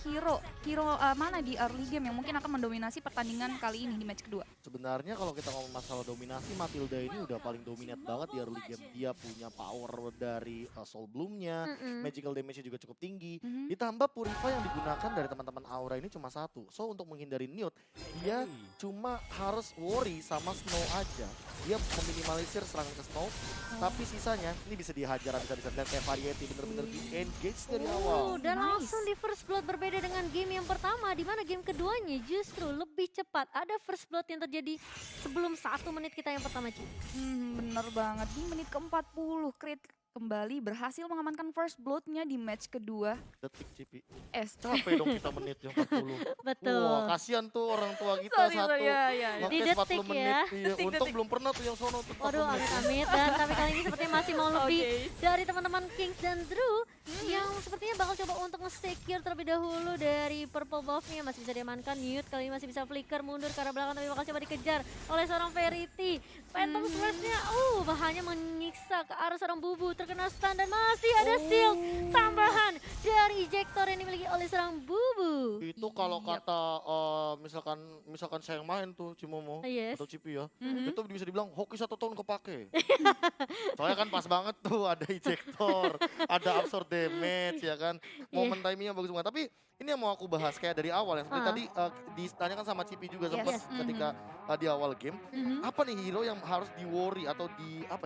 hero mana di early game yang mungkin akan mendominasi pertandingan kali ini di match kedua? Sebenarnya kalau kita ngomong masalah dominasi, Matilda ini udah paling dominate banget di early game. Dia punya power dari Soul Bloom-nya, magical damage-nya juga cukup tinggi. Ditambah Purify yang digunakan dari teman-teman Aura ini cuma satu. So untuk menghindari Newt, dia cuma harus worry sama Snow aja. Dia meminimalisir serangan ke Snow, tapi sisanya ini bisa dihajar, bisa dan kayak Variety bener-bener di engage dari awal. Dan langsung di first blood berbeda dengan game yang pertama, di mana game keduanya justru lebih cepat. Ada first blood yang terjadi sebelum 1 menit kita yang pertama, Ci. Bener banget, di menit ke-40 Creed kembali berhasil mengamankan first blood-nya di match kedua. Detik Cipi. Stop. Capek dong kita menitnya 40. Betul. Wah kasihan tuh orang tua kita satu. ya. Di Nge-case 40 detik menit. ya. Iya, Detik, untung detik. belum pernah tuh yang sono tuh 40 Waduh, menit. amit-amit. Dan tapi kali ini sepertinya masih mau lebih Oke. dari teman-teman Kings dan Drew yang sepertinya bakal coba untuk nge-secure terlebih dahulu dari purple buff-nya. Masih bisa diamankan, Newt kali ini masih bisa flicker mundur ke arah belakang tapi bakal coba dikejar oleh seorang Verity. Phantom Slash-nya bahannya menyiksa ke arah seorang Bubu, terkena stun dan masih ada shield tambahan dari ejector yang dimiliki oleh seorang Bubu. Itu kalau kata misalkan saya yang main tuh Cimomo Yes. atau Cipi ya, itu bisa dibilang hoki 1 tahun kepake. Soalnya kan pas banget tuh ada ejector, ada absorb damage ya kan. Momen timingnya bagus banget. Tapi ini yang mau aku bahas kayak dari awal ya. Seperti tadi ditanyakan sama Cipi juga sempat Yes. ketika di awal game. Apa nih hero yang harus di-worry atau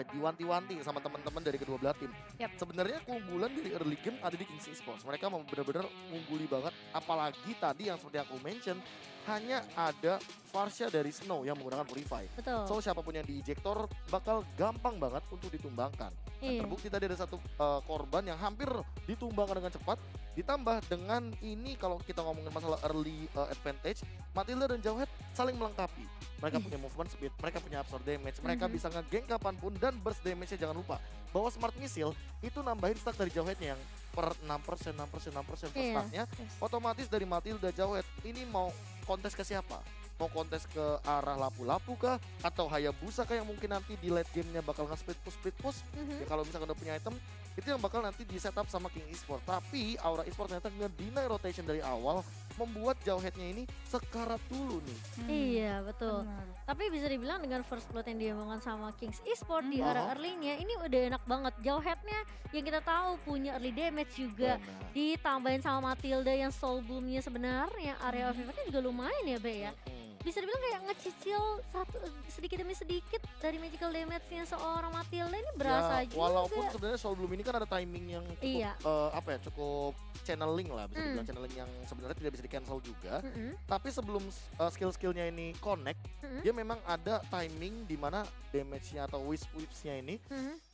diwanti-wanti sama teman-teman dari kedua belah tim? Yap. Sebenarnya keunggulan dari early game ada di Kings Esports. Mereka mau benar-benar mengungguli banget. Apalagi tadi yang seperti aku mention, hanya ada Varsha dari Snow yang menggunakan Purify. Betul. So siapapun yang di ejector bakal gampang banget untuk ditumbangkan. Dan Iya. terbukti tadi ada satu korban yang hampir ditumbangkan dengan cepat. Ditambah dengan ini kalau kita ngomongin masalah early advantage, Matilda dan Jawhead saling melengkapi. Mereka punya movement speed, mereka punya absorb damage, mereka bisa nge-gank kapanpun dan burst damage-nya jangan lupa. Bahwa Smart Missile itu nambahin stack dari Jawhead-nya yang per 6%, 6% per Iya. stack-nya. Otomatis dari Matilda Jawhead ini mau kontes ke siapa? Mau kontes ke arah lapu-lapu kah? Atau Hayabusa kah yang mungkin nanti di late game-nya bakal nge-split push? Ya kalau misalkan udah punya item, itu yang bakal nanti di setup sama King Esports. Tapi Aura Esports ternyata nge-deny rotation dari awal, membuat Jawhead-nya ini sekarat dulu nih. Iya, betul. Benar. Tapi bisa dibilang dengan first blood yang diemongkan sama Kings Esports di era early-nya ini udah enak banget. Jawhead-nya yang kita tahu punya early damage juga. Benar. Ditambahin sama Matilda yang soul bloom-nya sebenarnya area of effect-nya juga lumayan ya, Be ya. Bisa dibilang kayak ngecicil sedikit demi sedikit dari magical damage-nya seorang Matilda ini berasa Ya, juga. walaupun sebenarnya Soul Bloom ini kan ada timing yang cukup Iya. cukup channeling lah, bisa dibilang channeling yang sebenarnya tidak bisa di cancel juga. Tapi sebelum skill-skillnya ini connect, dia memang ada timing di mana damage-nya atau whips-nya ini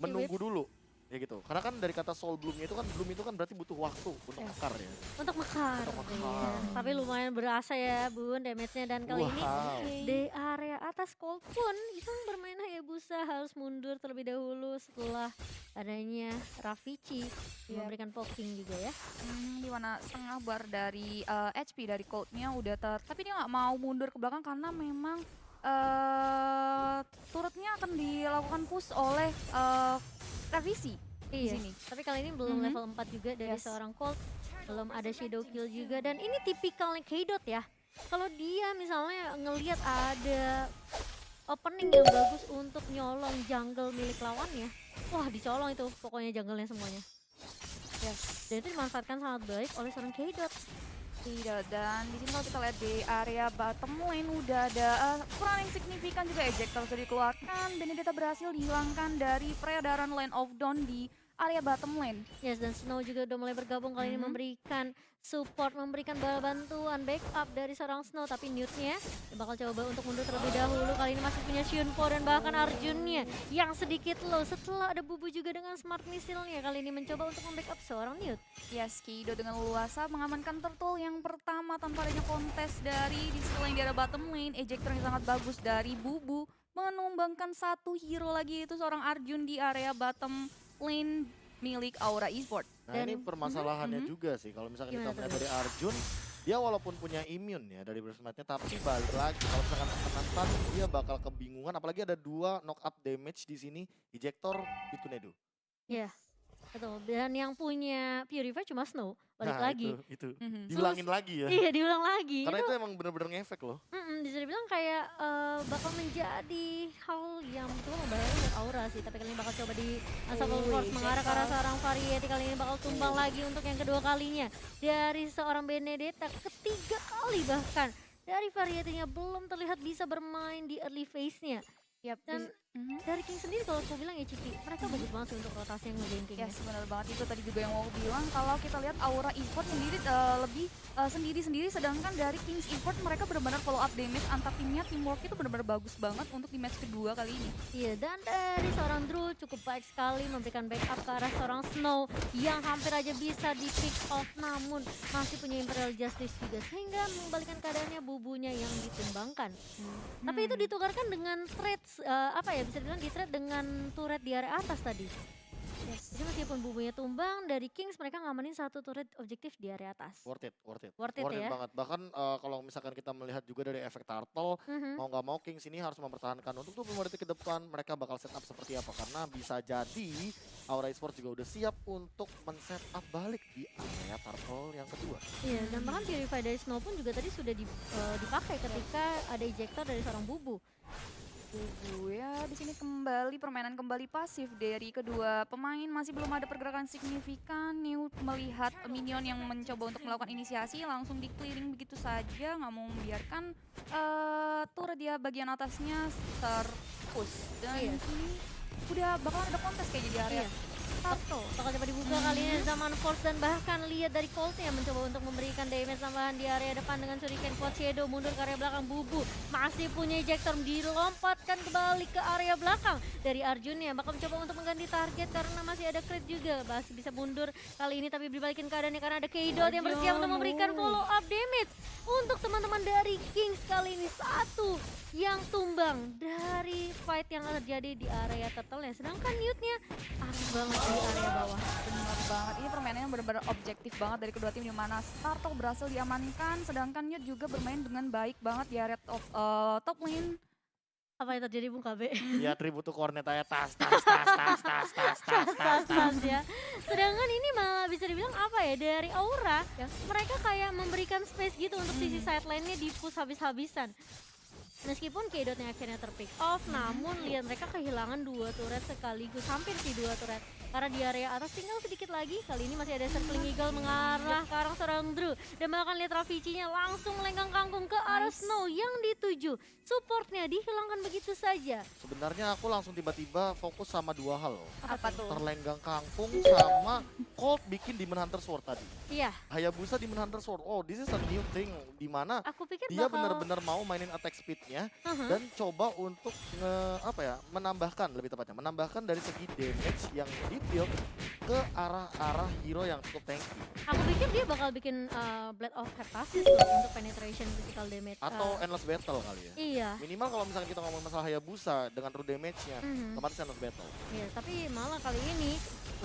menunggu dulu. Ya gitu. Karena kan dari kata Soul Bloom-nya itu kan Bloom itu kan berarti butuh waktu untuk mekar ya. Untuk mekar. Untuk mekar. Iya. Tapi lumayan berasa ya Bun damage-nya dan kali ini Wow. di area atas Cold pun yang bermain Hayabusa harus mundur terlebih dahulu setelah adanya Ravici yang memberikan poking juga ya. Di mana setengah bar dari HP dari Cold-nya udah tapi dia nggak mau mundur ke belakang karena memang turretnya akan dilakukan push oleh Ravisi di Iya. sini. Tapi kali ini belum level 4 juga dari Yes. seorang Cold. Belum ada shadow kill juga dan ini tipikalnya K-Dot ya. Kalau dia misalnya ngelihat ada opening yang bagus untuk nyolong jungle milik lawannya, wah dicolong itu pokoknya jungle-nya semuanya. Yes. Dan itu dimanfaatkan sangat baik oleh seorang K-Dot. Tidak, dan di sini kalau kita lihat di area bottom lane udah ada kurang yang signifikan juga ejector sudah dikeluarkan. Benedetta berhasil dihilangkan dari peredaran Land of Dawn di area bottom lane. Yes, dan Snow juga udah mulai bergabung kali ini memberikan support, memberikan bantuan backup dari seorang Snow. Tapi Newt-nya bakal coba untuk mundur terlebih dahulu. Kali ini masih punya Shunpo dan bahkan Arjun-nya yang sedikit low setelah ada Bubu juga dengan Smart Missile-nya. Kali ini mencoba untuk membackup seorang Newt. Yes, Kido dengan leluasa mengamankan turtle yang pertama tanpa adanya kontes dari di sisi lain di area bottom lane. Ejector yang sangat bagus dari Bubu menumbangkan satu hero lagi, itu seorang Arjun di area bottom lane milik Aura Esports. Nah Dan- ini permasalahannya juga sih kalau misalkan kita Gimana melihat tuh? dari Arjun, dia walaupun punya immune ya dari burst match-nya, tapi balik lagi kalau misalkan kena stun dia bakal kebingungan, apalagi ada 2 knock up damage di sini, ejector itu Nedu. Ya. Betul, dan yang punya Purify cuma Snow, balik Nah lagi. itu. Mhm. Diulangin lagi ya. Iya, diulang lagi. Karena Itu itu emang bener-bener ngefek loh. bisa dibilang kayak bakal menjadi hal yang betul membahayakan buat Aura sih. Tapi kali ini bakal coba di Unstoppable Force mengarah ke arah seorang Variety. Kali ini bakal tumbang lagi untuk yang kedua kalinya. Dari seorang Benedetta, ketiga kali bahkan. Dari Variety-nya belum terlihat bisa bermain di early phase-nya. Yap, Dan dari King sendiri kalau aku bilang ya Ciki, mereka bagus banget sih untuk rotasi yang nge-ganking ya benar banget itu tadi juga yang mau aku bilang kalau kita lihat Aura Esports sendiri lebih sendiri-sendiri sedangkan dari Kings Esports mereka benar-benar follow up damage antar timnya teamwork itu benar-benar bagus banget untuk di match kedua kali ini. Iya, dan dari seorang Drew cukup baik sekali memberikan backup ke arah seorang Snow yang hampir aja bisa di pick off namun masih punya Imperial Justice juga sehingga mengembalikan keadaannya bubunya yang ditumbangkan. Tapi itu ditukarkan dengan threads apa ya bisa dibilang di thread dengan turret di area atas tadi. Yes. Jadi meskipun bubunya tumbang dari Kings mereka ngamanin satu turret objektif di area atas. Worth it, worth it. Worth it ya. Banget. Bahkan kalau misalkan kita melihat juga dari efek turtle, mau nggak mau Kings ini harus mempertahankan untuk 25 detik ke depan mereka bakal setup seperti apa. Karena bisa jadi Aura Esports juga udah siap untuk men-setup balik di area turtle yang kedua. Iya, dan bahkan Purify dari Snow pun juga tadi sudah dipakai ketika ada ejector dari seorang bubu. Bubu ya di sini kembali permainan kembali pasif dari kedua pemain masih belum ada pergerakan signifikan. New melihat minion yang mencoba untuk melakukan inisiasi langsung di clearing begitu saja nggak mau membiarkan turret dia bagian atasnya terpush dan Iya. ini udah bakal ada kontes kayaknya di area. Iya. Bakal coba dibuka kali ini Zaman Force dan bahkan lihat dari Colt yang mencoba untuk memberikan damage tambahan di area depan dengan Shuriken Quad Shadow mundur ke area belakang bubu masih punya ejector dilompatkan kembali ke area belakang dari Arjun yang bakal mencoba untuk mengganti target karena masih ada crit juga masih bisa mundur kali ini tapi dibalikin keadaannya karena ada K-Dot yang bersiap untuk memberikan follow up damage untuk teman-teman dari Kings kali ini satu yang tumbang dari fight yang terjadi di area turtle-nya sedangkan Newt-nya aktif banget di area bawah. Benar banget, ini permainannya benar-benar objektif banget dari kedua tim di mana Startle berhasil diamankan, sedangkan Newt juga bermain dengan baik banget di area top lane. Apa yang terjadi Bung KB? Ya atribut tuh cornet aja tas. Ya. Sedangkan ini malah bisa dibilang apa ya dari Aura ya, mereka kayak memberikan space gitu untuk sisi side lane-nya di push habis-habisan. Meskipun K-Dotnya akhirnya terpick off, namun lihat mereka kehilangan dua turret sekaligus, hampir sih dua turret. Karena di area atas tinggal sedikit lagi, kali ini masih ada Circling Eagle mengarah ke arah seorang Drew. Dan bahkan lihat Ravicinya langsung melenggang kangkung ke arah Snow yang dituju. Supportnya dihilangkan begitu saja. Sebenarnya aku langsung tiba-tiba fokus sama dua hal loh. Apa tuh? Terlenggang kangkung sama Colt bikin Demon Hunter Sword tadi. Iya, Hayabusa Demon Hunter Sword. Oh, this is a new thing di mana aku pikir dia bakal benar-benar mau mainin attack speed-nya dan coba untuk menambahkan dari segi damage yang di-build ke arah hero yang cukup tanky. Aku pikir dia bakal bikin Blade of Hephaestus loh untuk penetration physical damage. Atau Endless Battle kali ya. Iya. Minimal kalau misalnya kita ngomong masalah Hayabusa dengan true damage-nya, otomatis Endless Battle. Iya, tapi malah kali ini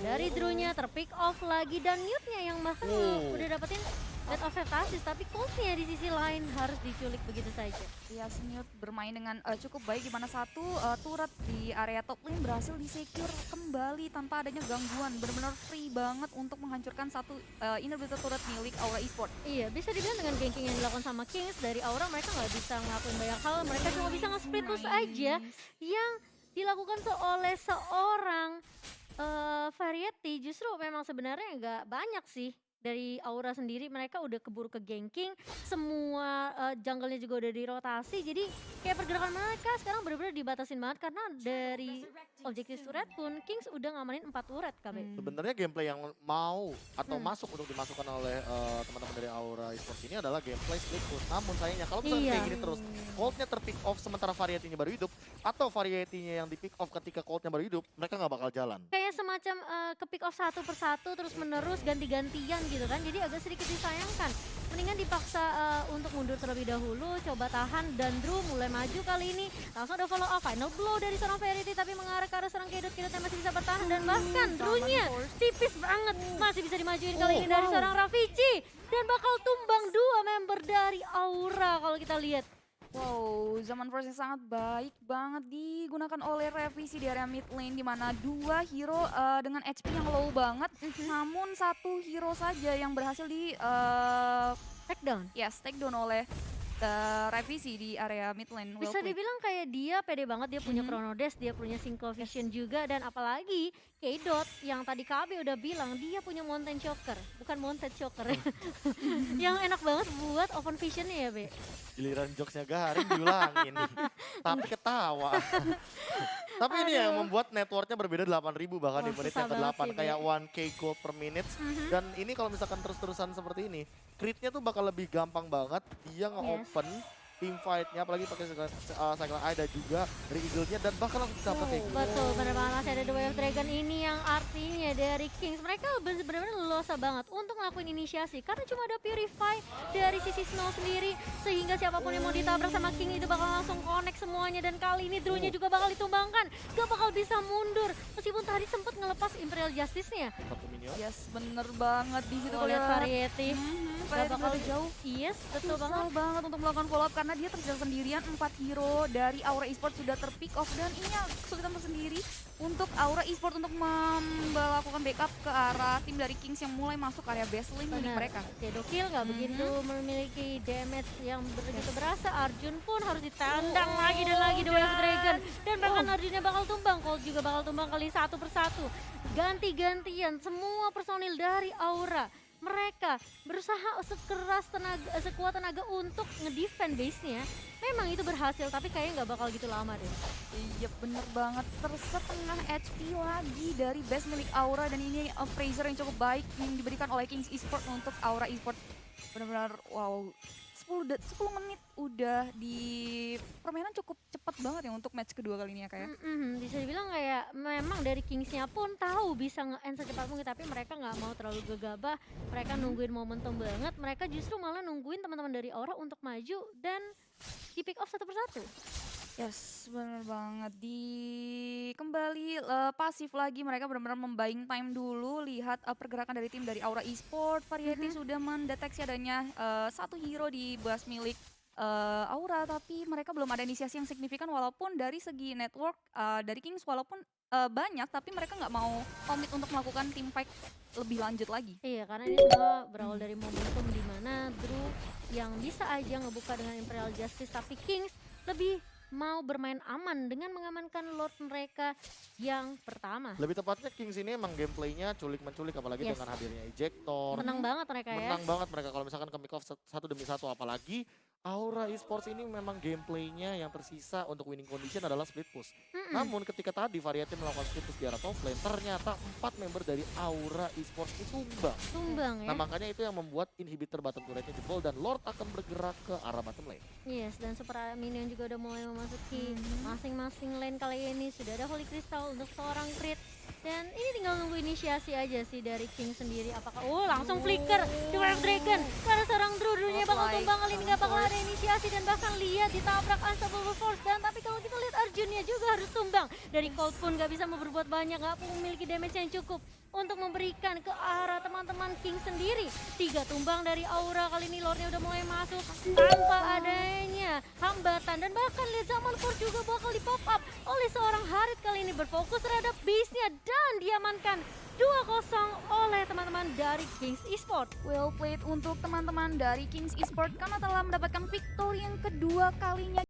dari Drew-nya terpick off lagi dan Newt-nya yang bahkan udah dapetin Blade of Hephaestus, tapi Colt-nya di sisi lain harus diculik begitu saja. Ya, Newt bermain dengan cukup baik di mana satu turret di area top lane berhasil di-secure kembali tanpa adanya gangguan. Benar-benar free banget untuk menghancurkan satu inhibitor turret milik Aura Esports. Iya, bisa dibilang dengan ganking yang dilakukan sama Kings dari Aura mereka nggak bisa ngelakuin banyak hal, mereka cuma bisa nge-split push aja yang dilakukan oleh seorang Variety. Justru memang sebenarnya nggak banyak sih. Dari Aura sendiri mereka udah keburu ke ganking, semua jungle-nya juga udah dirotasi, jadi kayak pergerakan mereka sekarang benar-benar dibatasin banget karena dari objektif turret pun Kings udah ngamanin 4 turret KB. Sebenarnya gameplay yang mau atau masuk untuk dimasukkan oleh teman-teman dari Aura Esports ini adalah gameplay split push. Namun sayangnya kalau misalnya kayak gini terus, Colt-nya terpick off sementara Variety-nya baru hidup, atau Variety-nya yang di pick off ketika Colt-nya baru hidup, mereka nggak bakal jalan. Kayak semacam ke pick off satu persatu terus menerus ganti-gantian gitu kan, jadi agak sedikit disayangkan. Mendingan dipaksa untuk mundur terlebih dahulu, coba tahan dan Drew mulai maju kali ini. Langsung ada follow up final blow dari seorang Variety tapi mengarah ke arah seorang K-Dot yang masih bisa bertahan dan bahkan Drew-nya tipis banget masih bisa dimajuin kali ini dari seorang Ravici dan bakal tumbang dua member dari Aura kalau kita lihat. Wow, zaman versus sangat baik banget digunakan oleh revisi di area mid lane di mana dua hero dengan HP yang low banget, namun satu hero saja yang berhasil di Takedown. yes, take down oleh revisi di area mid lane. Well Bisa played. dibilang kayak dia pede banget, dia punya Chrono Dash, dia punya Synchro Vision juga, dan apalagi K-Dot yang tadi KB udah bilang dia punya Mountain Choker, bukan Mountain Choker ya. Yang enak banget buat open visionnya ya, Be. Giliran jokesnya Garing diulangin. Tapi ketawa. Tapi ini yang Aduh. membuat networknya berbeda 8.000 bahkan di Wah, menit susah yang banget ke-8. sih, Be. Kayak 1k gold per minute. Dan ini kalau misalkan terus-terusan seperti ini, critnya tuh bakal lebih gampang banget. Dia nge-open team fight-nya, apalagi pakai Cycler Eye dan juga dari Eagle-nya, dan bahkan langsung dapetin. Betul, bener banget, masih ada The Way of Dragon ini yang artinya dari Kings. Mereka benar-benar leluasa banget untuk ngelakuin inisiasi. Karena cuma ada Purify dari sisi Snow sendiri. Sehingga siapapun yang mau ditabrak sama King itu bakal langsung connect semuanya. Dan kali ini Drew-nya juga bakal ditumbangkan. Gak bakal bisa mundur. Meskipun tadi sempat ngelepas Imperial Justice-nya. Satu minion. Yes, bener banget di situ Kalau lihat Variety. Gak Variety bakal berada jauh. Yes, betul Susah banget. banget untuk melakukan follow up karena dia terjadi sendirian. 4 hero dari Aura Esports sudah terpick off dan ini kesulitan tersendiri untuk Aura Esports untuk melakukan backup ke arah tim dari Kings yang mulai masuk area base lane milik Benar. mereka. Shadowkill nggak begitu memiliki damage yang begitu berasa. Arjun pun harus ditendang lagi dan lagi The Way of Dragon. Dan bahkan Arjunnya bakal tumbang. Cold juga bakal tumbang kali satu persatu. Ganti-gantian semua personil dari Aura. Mereka berusaha sekeras tenaga, sekuat tenaga untuk ngedefend base-nya. Memang itu berhasil, tapi kayaknya nggak bakal gitu lama deh. Iya bener banget, tersetengah HP lagi dari base milik Aura dan ini Fraser yang cukup baik yang diberikan oleh Kings Esports untuk Aura Esports. Benar-benar wow, 10 menit udah di permainan cukup cepat banget ya untuk match kedua kali ini ya kayak. Bisa dibilang kayak memang dari Kings-nya pun tahu bisa nge-end secepat mungkin, tapi mereka nggak mau terlalu gegabah. Mereka nungguin momentum banget, mereka justru malah nungguin teman-teman dari Aura untuk maju dan di pick off satu persatu. Yes, bener banget. Kembali pasif lagi mereka benar-benar membuying time dulu lihat pergerakan dari tim dari Aura Esports. Variety sudah mendeteksi adanya satu hero di base milik Aura, tapi mereka belum ada inisiasi yang signifikan walaupun dari segi network dari Kings walaupun banyak, tapi mereka nggak mau komit untuk melakukan team fight lebih lanjut lagi. Iya, karena ini semua berawal dari momentum di mana Drew yang bisa aja ngebuka dengan Imperial Justice, tapi Kings lebih mau bermain aman dengan mengamankan Lord mereka yang pertama. Lebih tepatnya Kings ini emang gameplaynya culik-menculik, apalagi Yes. dengan hadirnya Ejector. Menang banget mereka ya. Menang banget mereka kalau misalkan ke pick off satu demi satu, apalagi Aura Esports ini memang gameplaynya yang tersisa untuk winning condition adalah split push. Namun ketika tadi Variety melakukan split push di arah top lane, ternyata 4 member dari Aura Esports ini tumbang. Tumbang ya. Nah makanya itu yang membuat inhibitor bottom turretnya jebol dan Lord akan bergerak ke arah bottom lane. Yes, dan Super Minion juga udah mulai memasuki masing-masing lane kali ini. Sudah ada Holy Crystal untuk seorang crit. Dan ini tinggal nunggu inisiasi aja sih dari King sendiri. Apakah, langsung flicker The Way of Dragon. Karena seorang Drew-nya bakal tumbang kali ini, gak bakal ada inisiasi. Dan bahkan lihat ditabrak Unstoppable Force. Dan tapi kalau kita lihat Arjunnya juga harus tumbang. Dari Cold pun gak bisa berbuat banyak, gak memiliki damage yang cukup untuk memberikan ke arah teman-teman King sendiri. 3 tumbang dari Aura, kali ini Lordnya udah mulai masuk tanpa adanya hambatan. Dan bahkan lihat Zaman Force juga bakal di pop up oleh seorang Harit, kali ini berfokus terhadap base-nya dan diamankan 2-0 oleh teman-teman dari Kings Esports. Well played untuk teman-teman dari Kings Esports karena telah mendapatkan victory yang kedua kalinya